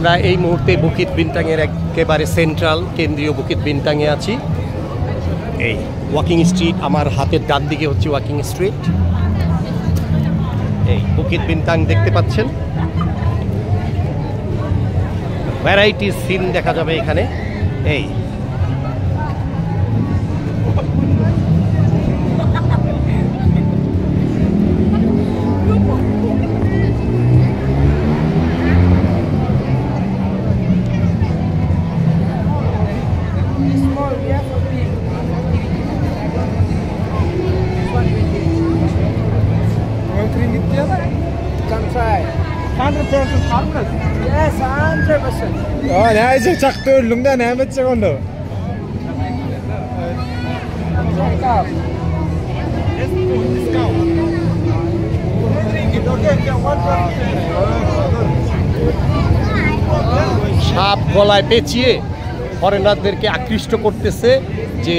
আমরা এই মুহূর্তে বুকিত বিন্তাংয়ের একেবারে সেন্ট্রাল কেন্দ্রীয় বুকিত বিন্তাংয়ে আছি। এই ওয়াকিং স্ট্রিট, আমার হাতের ডান দিকে হচ্ছে ওয়াকিং স্ট্রিট। এই বুকিত বিন্তাং দেখতে পাচ্ছেন, ভ্যারাইটি সিন দেখা যাবে এখানে। এই nej, så sakto lung da na met segundo. সাপ গলায় পেঁচিয়ে ফরেনারদেরকে আকৃষ্ট করতেছে, যে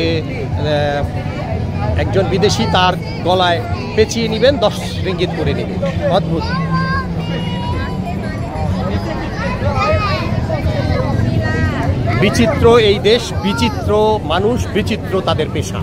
একজন বিদেশি তার গলায় পেঁচিয়ে নেবেন, 10 রিঙ্গিত করে নেবেন। অদ্ভুত। বিচিত্র এই দেশ, বিচিত্র মানুষ, বিচিত্র তাদের পেশা।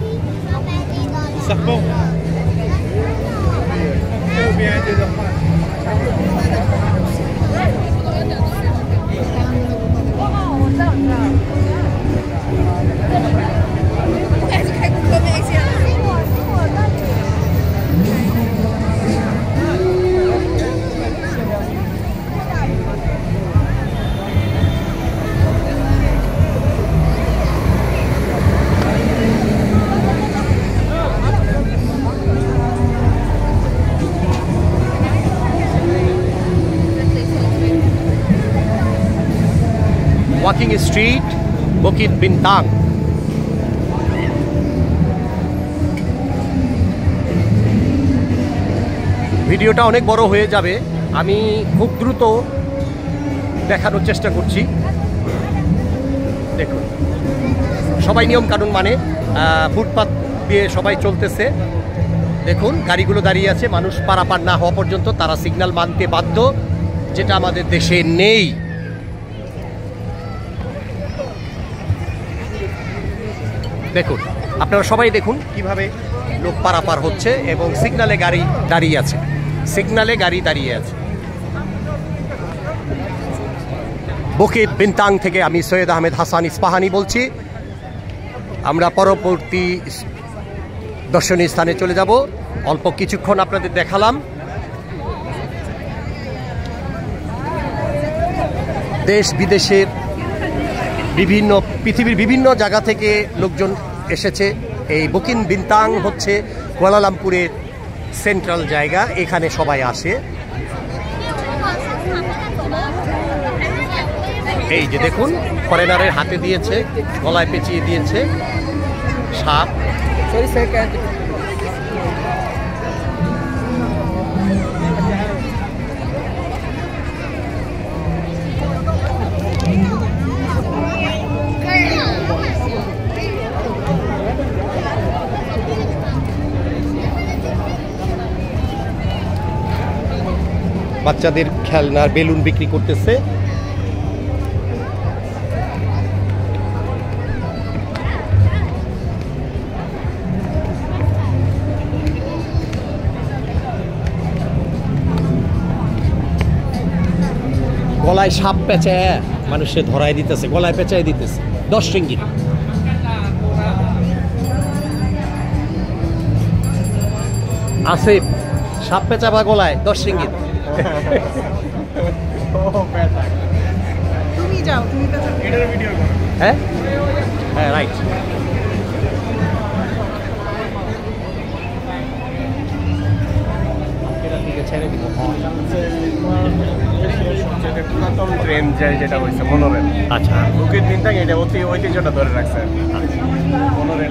Walking street, Bukit বিন্তাং। ভিডিওটা অনেক বড় হয়ে যাবে, আমি খুব দ্রুত দেখানোর চেষ্টা করছি। দেখুন, সবাই নিয়ম কানুন মানে, ফুটপাত দিয়ে সবাই চলতেছে। দেখুন, গাড়িগুলো দাঁড়িয়ে আছে, মানুষ পারাপার না হওয়া পর্যন্ত তারা সিগন্যাল মানতে বাধ্য, যেটা আমাদের দেশে নেই। দেখুন, আপনারা সবাই দেখুন কিভাবে লোক পারাপার হচ্ছে এবং সিগনালে গাড়ি দাঁড়িয়ে আছে, সিগনালে গাড়ি দাঁড়িয়ে আছে। বুকিত বিন্তাং থেকে আমি সৈয়দ আহমেদ হাসান ইস্পাহানি বলছি। আমরা পরবর্তী দর্শনীয় স্থানে চলে যাব। অল্প কিছুক্ষণ আপনাদের দেখালাম। দেশ বিদেশের বিভিন্ন, পৃথিবীর বিভিন্ন জায়গা থেকে লোকজন এসেছে। এই বুকিত বিন্তাং হচ্ছে কুয়ালালামপুরের সেন্ট্রাল জায়গা, এখানে সবাই আসে। এই যে দেখুন, ফরেনারের হাতে দিয়েছে, গলায় পেঁচিয়ে দিয়েছে সাপ। বাচ্চাদের খেলনার বেলুন বিক্রি করতেছে। গলায় সাপ পেঁচায় মানুষে ধরাই দিতেছে, গলায় পেঁচাই দিতেছে, 10 রিঙ্গিত। আসিফ, সাপ পেঁচাবা গলায় 10 রিঙ্গিত। তুমি যাও, তুমি পেঁচাও। এটার ভিডিও করো। হ্যাঁ হ্যাঁ, রাইট। ছেড়ে দিব। পুরাতন ট্রেন যেটা হয়েছে মনোরেল। আচ্ছা, বুকিত বিন্তাং এটা ঐতিহ্যটা ধরে রাখছে। মনোরেল